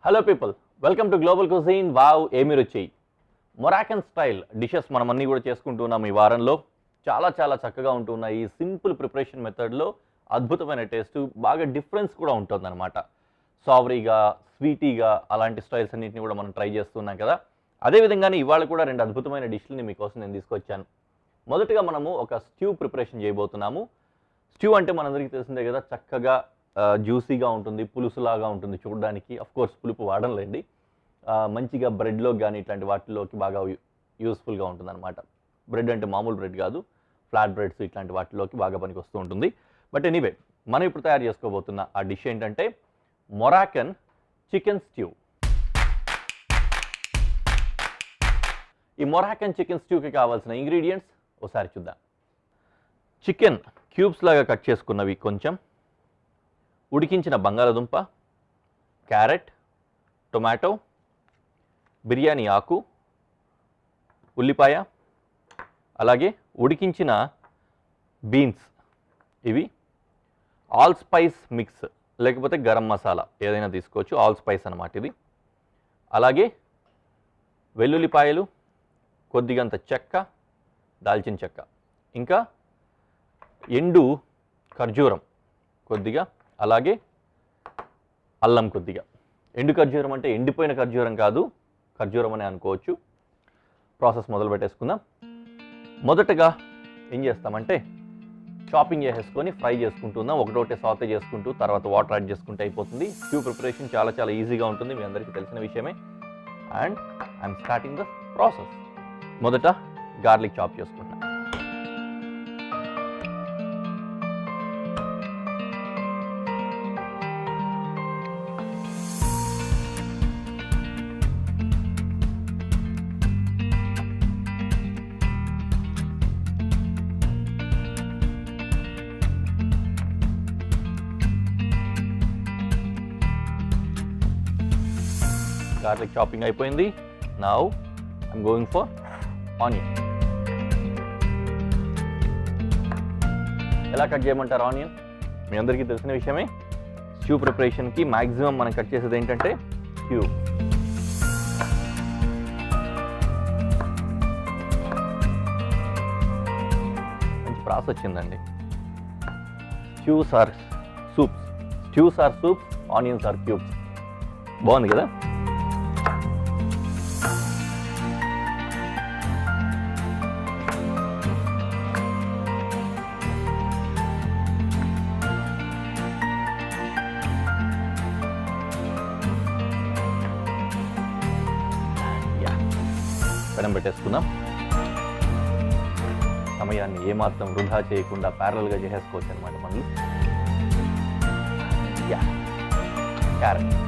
Hello people, welcome to global cuisine. Wow ఏమి రుచి. Moroccan style dishes మనం అన్నీ కూడా చేసుకుంటున్నాం ఈ వారంలో. చాలా చాలా చక్కగా ఉంటున్నాయి. ఈ సింపుల్ ప్రిపరేషన్ మెథడ్లో అద్భుతమైన టేస్ట్, బాగా డిఫరెన్స్ కూడా ఉంటుందన్నమాట. సావరీగా, స్వీటీగా అలాంటి స్టైల్స్ అన్నింటినీ కూడా మనం ట్రై చేస్తున్నాం కదా. అదేవిధంగానే ఇవాళ కూడా రెండు అద్భుతమైన డిష్లని మీకోసం నేను తీసుకొచ్చాను. మొదటగా మనము ఒక స్ట్యూ ప్రిపరేషన్ చేయబోతున్నాము. స్ట్యూ అంటే మనందరికీ తెలిసిందే కదా, చక్కగా జ్యూసీగా ఉంటుంది, పులుసులాగా ఉంటుంది చూడడానికి. కోర్స్ పులుపు వాడలేండి, మంచిగా బ్రెడ్లో కానీ ఇట్లాంటి వాటిలోకి బాగా యూస్ఫుల్గా ఉంటుంది అనమాట. బ్రెడ్ అంటే మామూలు బ్రెడ్ కాదు, ఫ్లాట్ బ్రెడ్స్ ఇట్లాంటి వాటిలోకి బాగా పనికి వస్తూ ఉంటుంది. బట్ ఎనీవే, మనం ఇప్పుడు తయారు చేసుకోబోతున్న ఆ డిష్ ఏంటంటే మొరాకన్ చికెన్ స్ట్యూ. ఈ మొరాకన్ చికెన్ స్ట్యూకి కావాల్సిన ఇంగ్రీడియంట్స్ ఒకసారి చూద్దాం. చికెన్ క్యూబ్స్ లాగా కట్ చేసుకున్నవి కొంచెం, ఉడికించిన బంగాళదుంప, క్యారెట్, టొమాటో, బిర్యానీ ఆకు, ఉల్లిపాయ, అలాగే ఉడికించిన బీన్స్, ఇవి ఆల్ స్పైస్ మిక్స్ లేకపోతే గరం మసాలా ఏదైనా తీసుకోవచ్చు, ఆల్ స్పైస్ అన్నమాట ఇది. అలాగే వెల్లుల్లిపాయలు, కొద్దిగంత చెక్క, దాల్చిన చెక్క, ఇంకా ఎండు ఖర్జూరం కొద్దిగా, అలాగే అల్లం కొద్దిగా. ఎండు ఖర్జూరం అంటే ఎండిపోయిన ఖర్జూరం కాదు, ఖర్జూరం అనే అనుకోవచ్చు. ప్రాసెస్ మొదలు పెట్టేసుకుందాం. మొదటగా ఏం చేస్తామంటే చాపింగ్ చేసేసుకొని ఫ్రై చేసుకుంటున్నాం. ఒకటోటే సాతే చేసుకుంటూ తర్వాత వాటర్ యాడ్ చేసుకుంటే అయిపోతుంది. స్ట్యూ ప్రిపరేషన్ చాలా చాలా ఈజీగా ఉంటుంది, మీ అందరికీ తెలిసిన విషయమే. And I'm starting the process. మొదట గార్లిక్ చాప్ చేసుకుంటాం. గార్లిక్ చాపింగ్ అయిపోయింది. Now I'm going for onion. ఎలా కట్ చేయమంటారు ఆనియన్? మీ అందరికీ తెలిసిన విషయమే. స్ట్యూ ప్రిపరేషన్కి మ్యాక్సిమం మనం కట్ చేసేది ఏంటంటే క్యూబ్. మంచి ప్రాసెస్ వచ్చిందండి. Stews or soups, onions are cubes. బాగుంది కదా. పెనం పెట్టేసుకుందాం. సమయాన్ని ఏమాత్రం వృధా చేయకుండా ప్యారల్గా చేసేసుకోవచ్చు అనమాట మనం. క్యారెట్,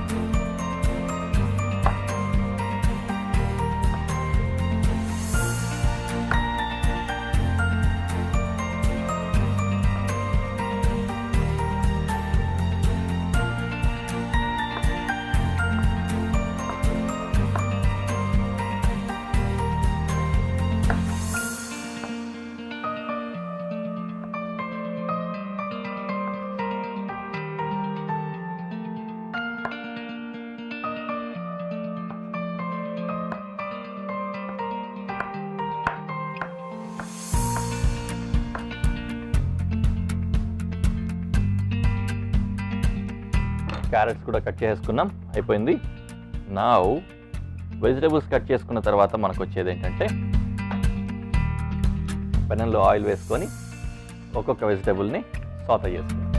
క్యారెట్స్ కూడా కట్ చేసుకున్నాం, అయిపోయింది. నౌ వెజిటేబుల్స్ కట్ చేసుకున్న తర్వాత మనకు వచ్చేది ఏంటంటే పెనంలో ఆయిల్ వేసుకొని ఒక్కొక్క వెజిటేబుల్ని సాటే చేసుకుందాం.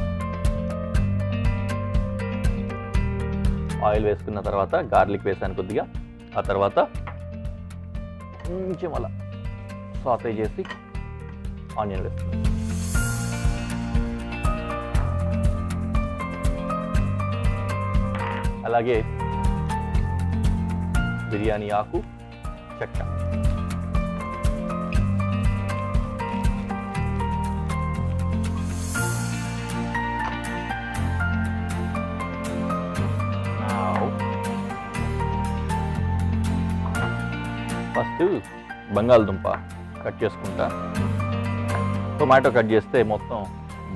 ఆయిల్ వేసుకున్న తర్వాత గార్లిక్ వేసాను కొద్దిగా, ఆ తర్వాత కొంచెం అలా సాటే చేసి ఆనియన్ వేసుకుందాం. అలాగే బిర్యానీ ఆకు, చెక్క, ఫస్ట్ బంగాళదుంప కట్ చేసుకుంటా. టొమాటో కట్ చేస్తే మొత్తం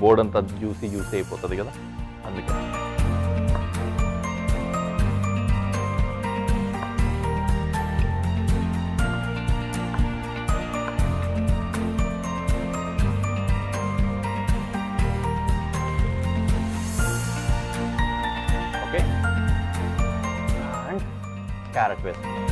బోర్డంతా జ్యూసీ అయిపోతుంది కదా, అందుకే క్యారెట్ వేసుకుందాం.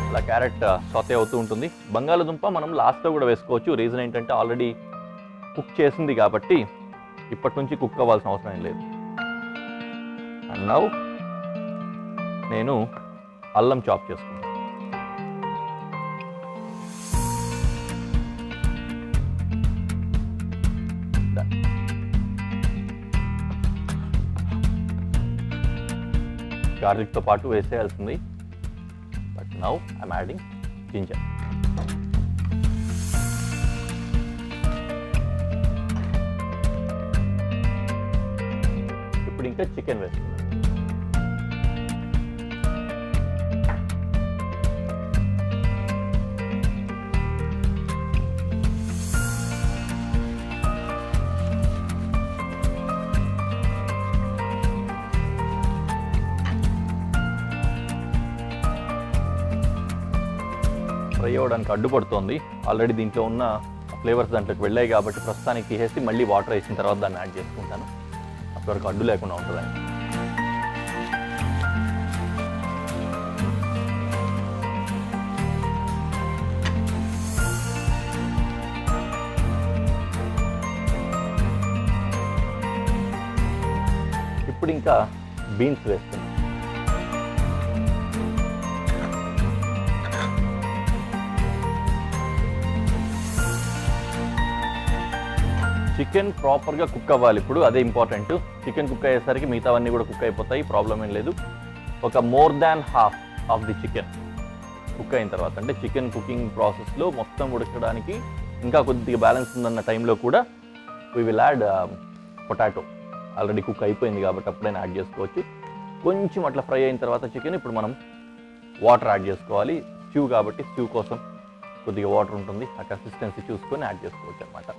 అలా క్యారెట్ సాతే అవుతూ ఉంటుంది. బంగాళదుంప మనం లాస్ట్లో కూడా వేసుకోవచ్చు. రీజన్ ఏంటంటే ఆల్రెడీ కుక్ చేసింది కాబట్టి ఇప్పటి నుంచి కుక్ అవ్వాల్సిన అవసరం ఏం లేదు. అండ్ నౌ నేను అల్లం చాప్ చేసుకుంటాను. గార్లిక్తో పాటు వేసేయాల్సింది. But now I'm adding ginger. ఇప్పుడు ఇంకా చికెన్ వేసుకుందాం. ఫ్రై అవ్వడానికి అడ్డుపడుతోంది. ఆల్రెడీ దీంట్లో ఉన్న ఫ్లేవర్స్ దాంట్లోకి వెళ్ళాయి కాబట్టి ప్రస్తుతానికి తీసేసి మళ్ళీ వాటర్ వేసిన తర్వాత దాన్ని యాడ్ చేసుకుంటాను. అప్పటివరకు అడ్డు లేకుండా ఉంటుందని. ఇప్పుడు ఇంకా బీన్స్ వేస్తున్నాను. చికెన్ ప్రాపర్గా కుక్ అవ్వాలి. ఇప్పుడు అదే ఇంపార్టెంట్. చికెన్ కుక్ అయ్యేసరికి మిగతావన్నీ కూడా కుక్ అయిపోతాయి. ప్రాబ్లం ఏం లేదు. ఒక more than half of the chicken cook అయిన తర్వాత, అంటే చికెన్ కుకింగ్ ప్రాసెస్లో మొత్తం ఉడకడానికి ఇంకా కొద్దిగా బ్యాలెన్స్ ఉందన్న టైంలో కూడా we will add potato. Already cook అయిపోయింది కాబట్టి అప్పుడైనా యాడ్ చేసుకోవచ్చు. కొంచెం అట్లా ఫ్రై అయిన తర్వాత చికెన్ ఇప్పుడు మనం వాటర్ యాడ్ చేసుకోవాలి. స్ట్యూ కాబట్టి స్ట్యూ కోసం కొద్దిగా వాటర్ ఉంటుంది. ఆ కన్సిస్టెన్సీ చూసుకొని యాడ్ చేసుకోవచ్చు అన్నమాట.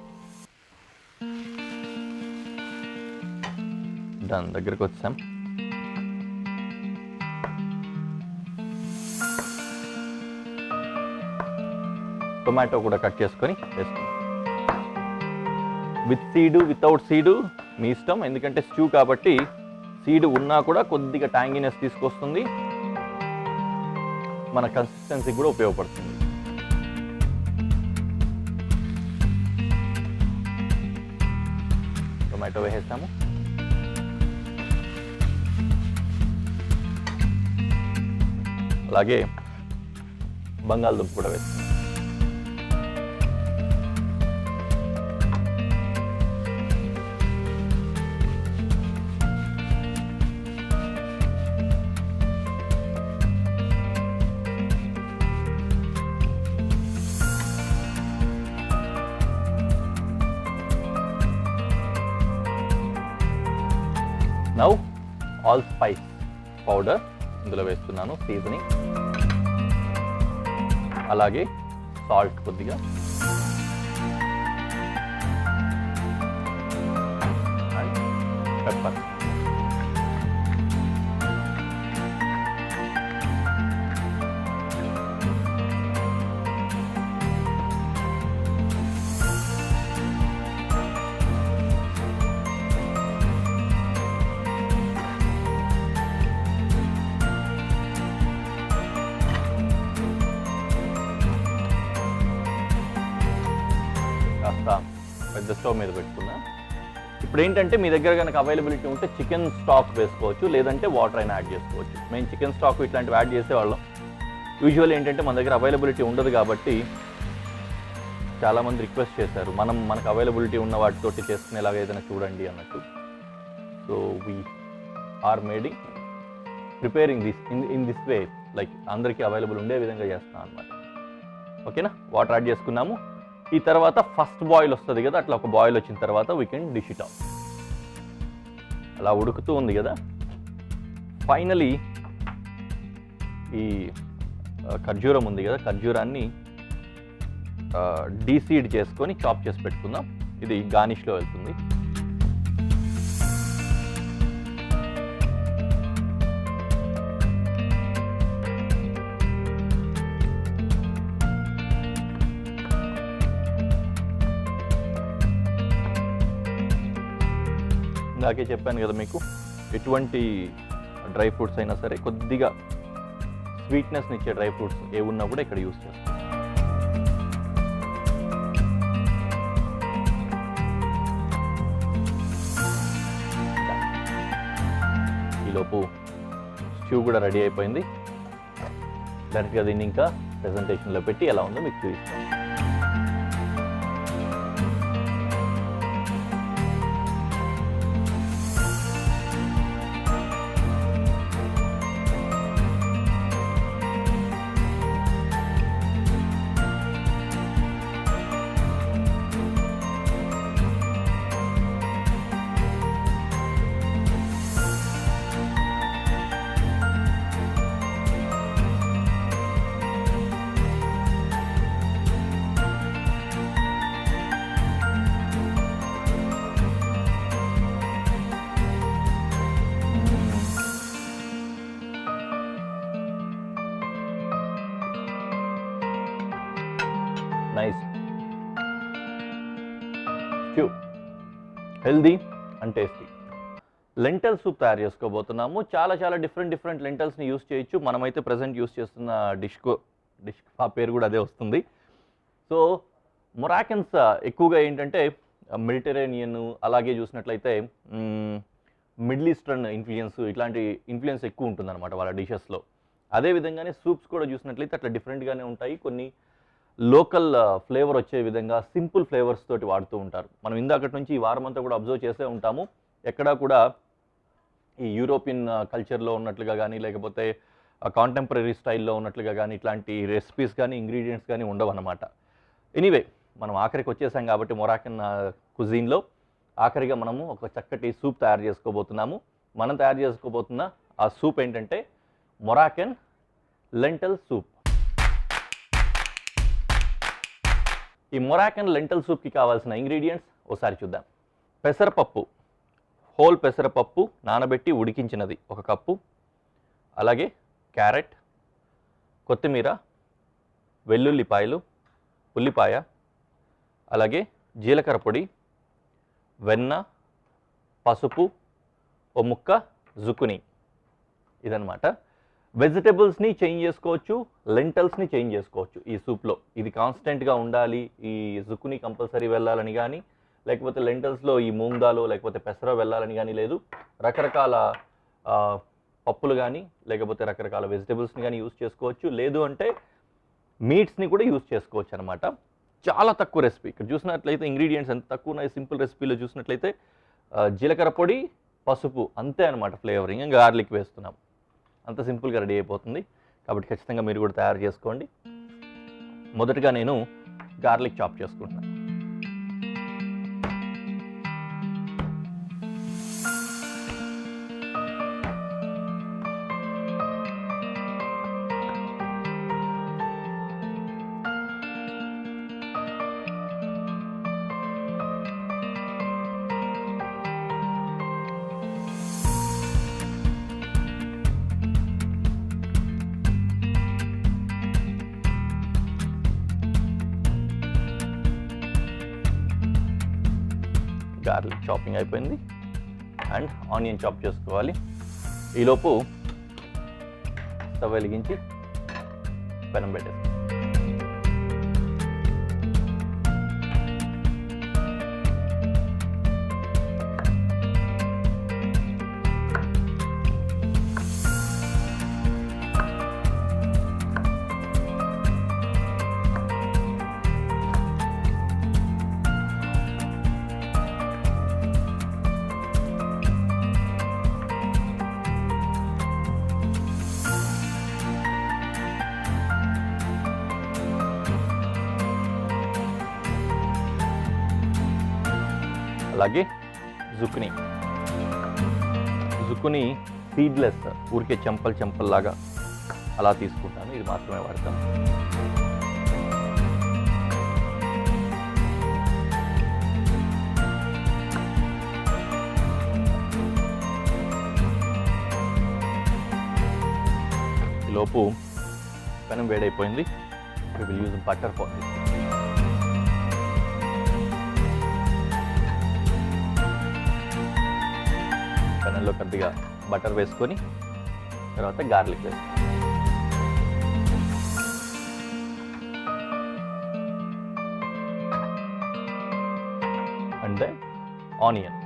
దాని దగ్గరకు వచ్చాం. టొమాటో కూడా కట్ చేసుకొని వేసుకుందాం. విత్ సీడు వితౌట్ సీడు మీ ఇష్టం. ఎందుకంటే స్ట్యూ కాబట్టి సీడు ఉన్నా కూడా కొద్దిగా ట్యాంగినెస్ తీసుకొస్తుంది, మన కన్సిస్టెన్సీ కూడా ఉపయోగపడుతుంది. టొమాటో వేసేస్తాము. అలాగే బంగాళదుంప కూడా వేస్తాం. నౌ ఆల్ స్పైస్ పౌడర్ ఇందులో వేస్తున్నాను. సీజనింగ్, అలాగే సాల్ట్ కొద్దిగా, అండ్ పెప్పర్. కాస్త పెద్ద స్టవ్ మీద పెట్టుకున్నా. ఇప్పుడు ఏంటంటే మీ దగ్గర కనుక అవైలబిలిటీ ఉంటే చికెన్ స్టాక్ వేసుకోవచ్చు, లేదంటే వాటర్ అయినా యాడ్ చేసుకోవచ్చు. మేము చికెన్ స్టాక్ ఇట్లాంటివి యాడ్ చేసేవాళ్ళం. యూజువల్ ఏంటంటే మన దగ్గర అవైలబిలిటీ ఉండదు కాబట్టి చాలామంది రిక్వెస్ట్ చేశారు మనకు అవైలబిలిటీ ఉన్న వాటితోటి చేసుకునేలాగా ఏదైనా చూడండి అన్నట్టు. So we are preparing this in this way, like అందరికీ అవైలబుల్ ఉండే విధంగా చేస్తాం అనమాట. ఓకేనా? వాటర్ యాడ్ చేసుకున్నాము. ఈ తర్వాత ఫస్ట్ బాయిల్ వస్తుంది కదా, అట్లా ఒక బాయిల్ వచ్చిన తర్వాత we can dish it of. అలా ఉడుకుతూ ఉంది కదా, ఫైనలీ ఈ ఖర్జూరం ఉంది కదా, ఖర్జూరాన్ని డీసీడ్ చేసుకొని చాప్ చేసి పెట్టుకుందాం. ఇది గార్నిష్లో వెళ్తుంది. ఇందాకే చెప్పాను కదా మీకు, ఎటువంటి డ్రై ఫ్రూట్స్ అయినా సరే కొద్దిగా స్వీట్నెస్ని ఇచ్చే డ్రై ఫ్రూట్స్ ఏ ఉన్నా కూడా ఇక్కడ యూస్ చేస్తాం. ఈలోపు స్ట్యూ కూడా రెడీ అయిపోయింది. డైరెక్ట్గా దీన్ని ఇంకా ప్రెజెంటేషన్లో పెట్టి ఎలా ఉందో మీకు చూపిస్తాం. Nice stew, healthy and tasty. Lintel soup తయారు చేసుకోబోతున్నాము. చాలా డిఫరెంట్ లెంటల్స్ని యూస్ చేయొచ్చు. మనమైతే ప్రజెంట్ యూస్ చేస్తున్న డిష్ ఆ పేరు కూడా అదే వస్తుంది. సో మొరాకన్స్ ఎక్కువగా ఏంటంటే మెడిటరేనియన్, అలాగే చూసినట్లయితే మిడిల్ ఈస్టర్న్ ఇట్లాంటి ఇన్ఫ్లుయెన్స్ ఎక్కువ ఉంటుందన్నమాట వాళ్ళ డిషెస్లో. అదేవిధంగానే సూప్స్ కూడా చూసినట్లయితే అట్లా డిఫరెంట్గానే ఉంటాయి. కొన్ని లోకల్ ఫ్లేవర్ వచ్చే విధంగా సింపుల్ ఫ్లేవర్స్ తోటి వాడుతూ ఉంటారు. మనం ఇందాకటి నుంచి ఈ వారం అంతా కూడా అబ్జర్వ్ చేసే ఉంటాము. ఎక్కడా కూడా ఈ యూరోపియన్ కల్చర్లో ఉన్నట్లుగా కానీ, లేకపోతే కాంటెంపరీ స్టైల్లో ఉన్నట్లుగా కానీ ఇట్లాంటి రెసిపీస్ కానీ ఇంగ్రీడియంట్స్ కానీ ఉండవు అన్నమాట. ఎనీవే, మనం ఆఖరికి వచ్చేసాం కాబట్టి మొరాకన్ కుజీన్లో ఆఖరిగా మనము ఒక చక్కటి సూప్ తయారు చేసుకోబోతున్నాము. మనం తయారు చేసుకోబోతున్న ఆ సూప్ ఏంటంటే మొరాకన్ లెంటల్ సూప్. ఈ మొరాకన్ లెంటల్ సూప్కి కావాల్సిన ఇంగ్రీడియంట్స్ ఒకసారి చూద్దాం. పెసరపప్పు, హోల్ పెసరపప్పు నానబెట్టి ఉడికించినది 1 కప్పు, అలాగే క్యారెట్, కొత్తిమీర, వెల్లుల్లిపాయలు, ఉల్లిపాయ, అలాగే జీలకర్ర పొడి, వెన్న, పసుపు, 1 ముక్క జుకునీ. ఇదన్నమాట. వెజిటబుల్స్ని చేంజ్ చేసుకోవచ్చు, లెంటల్స్ని చేంజ్ చేసుకోవచ్చు ఈ సూప్లో. ఇది కాన్స్టెంట్గా ఉండాలి, ఈ జుకునీ కంపల్సరీ వెళ్ళాలని కానీ, లేకపోతే లెంటల్స్లో ఈ మూంగ్ దాల్ లేకపోతే పెసర వెళ్ళాలని కానీ లేదు. రకరకాల పప్పులు కానీ, లేకపోతే రకరకాల వెజిటబుల్స్ని కానీ యూస్ చేసుకోవచ్చు. లేదు అంటే మీట్స్ని కూడా యూస్ చేసుకోవచ్చు అనమాట. చాలా తక్కువ రెసిపీ. ఇక్కడ చూసినట్లయితే ఇంగ్రీడియంట్స్ ఎంత తక్కువ ఉన్నాయి. సింపుల్ రెసిపీలో చూసినట్లయితే జీలకర్ర పొడి, పసుపు, అంతే అనమాట ఫ్లేవరింగ్. ఇంకా గార్లిక్ వేస్తున్నాం. అంత సింపుల్గా రెడీ అయిపోతుంది. కాబట్టి ఖచ్చితంగా మీరు కూడా తయారు చేసుకోండి. మొదటగా నేను గార్లిక్ చాప్ చేసుకుంటున్నాను. గార్లిక్ చాపింగ్ అయిపోయింది. అండ్ ఆనియన్ చాప్ చేసుకోవాలి. ఈలోపు స్టవ్ వెలిగించి పెనం పెట్టేస్తాం. అలాగే జుకునీ సీడ్లెస్, ఊరికే చెంపల్లాగా అలా తీసుకుంటాను. ఇది మాత్రమే వాడతాను. ఈలోపు పెనం వేడైపోయింది. we will use butter for this. ప్యానెల్లో కొద్దిగా బటర్ వేసుకొని తర్వాత గార్లిక్ వేసుకొని and then onion.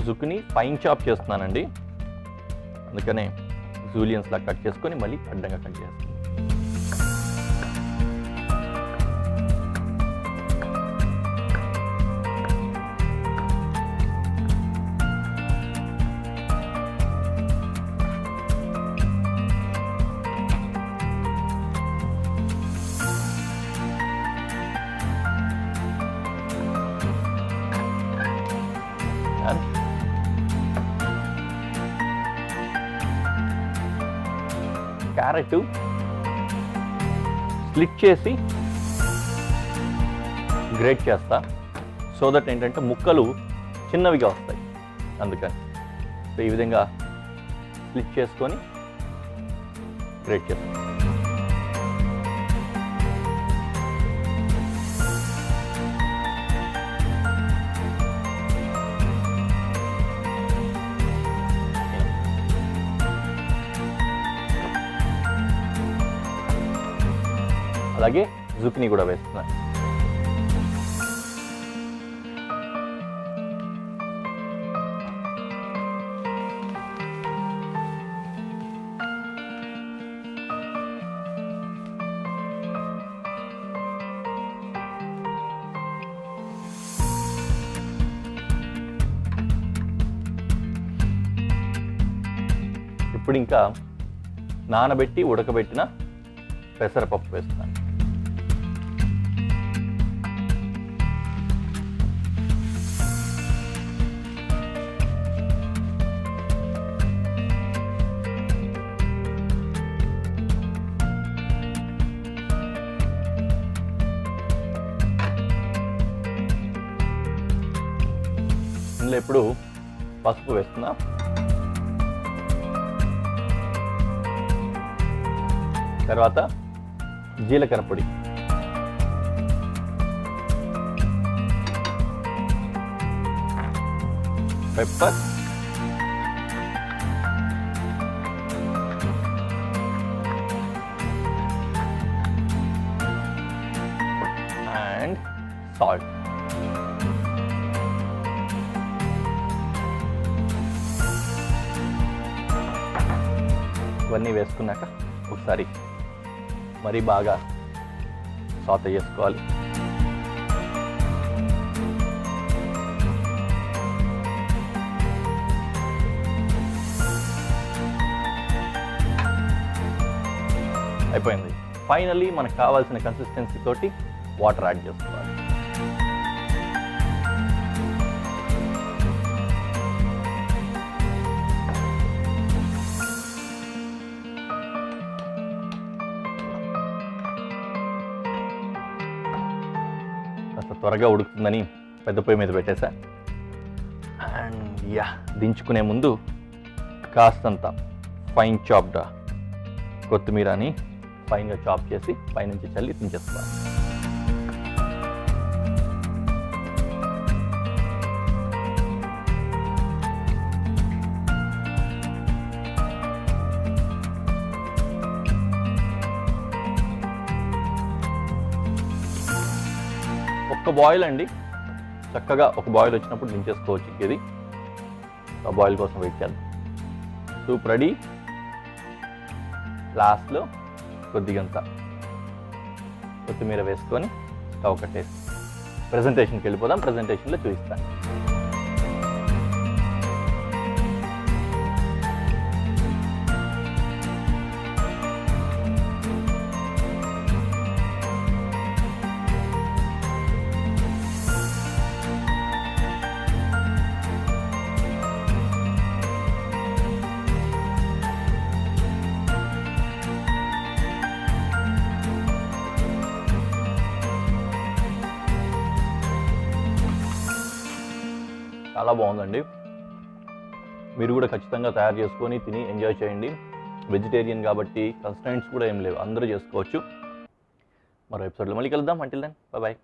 Zucchini fine chop చేస్తున్నానండి, అందుకనే జూలియన్స్లా కట్ చేసుకొని మళ్ళీ అడ్డంగా కట్ చేస్తాను. క్యారెట్ స్ప్లిట్ చేసి గ్రేట్ చేస్తా, సో దట్ ఏంటంటే ముక్కలు చిన్నవిగా వస్తాయి. అందుకని సో ఈ విధంగా స్ప్లిట్ చేసుకొని గ్రేట్ చేస్తాం. అలాగే జుకినీ కూడా వేస్తున్నాను. ఇప్పుడు ఇంకా నానబెట్టి ఉడకబెట్టిన పెసరపప్పు వేస్తాను. ఇందులో ఇప్పుడు పసుపు వేస్తున్నా, తర్వాత జీలకర్ర పొడి, పెప్పర్, అండ్ సాల్ట్. ఇవన్నీ వేసుకున్నాక ఒకసారి మరీ బాగా సాతే చేసుకోవాలి. అయిపోయింది. ఫైనల్లీ మనకు కావాల్సిన కన్సిస్టెన్సీ తోటి వాటర్ యాడ్ చేసుకోవాలి. త్వరగా ఉడుకుతుందని పెద్ద పొయ్యి మీద పెట్టేసా. అండ్ యా, దించుకునే ముందు కాస్తంత ఫైన్ చాప్డ్ కొత్తిమీరని ఫైన్గా చాప్ చేసి పైనుంచి చల్లి దించేస్తాను. ఒక్క బాయిల్ అండి, చక్కగా ఒక బాయిల్ వచ్చినప్పుడు దించేసుకోవచ్చు. ఇది ఆ బాయిల్ కోసం వెయిట్ చేద్దాం. Soup ready. లాస్ట్లో కొద్దిగంత కొత్తిమీర వేసుకొని స్టవ్ కట్టేసి ప్రెజెంటేషన్కి వెళ్ళిపోదాం. ప్రెజెంటేషన్లో చూపిస్తాను. చాలా బాగుందండి. మీరు కూడా ఖచ్చితంగా తయారు చేసుకొని తిని ఎంజాయ్ చేయండి. వెజిటేరియన్ కాబట్టి కన్స్ట్రైంట్స్ కూడా ఏం లేవు, అందరూ చేసుకోవచ్చు. మరో ఎపిసోడ్లో మళ్ళీ కలుద్దాం. Until then, bye.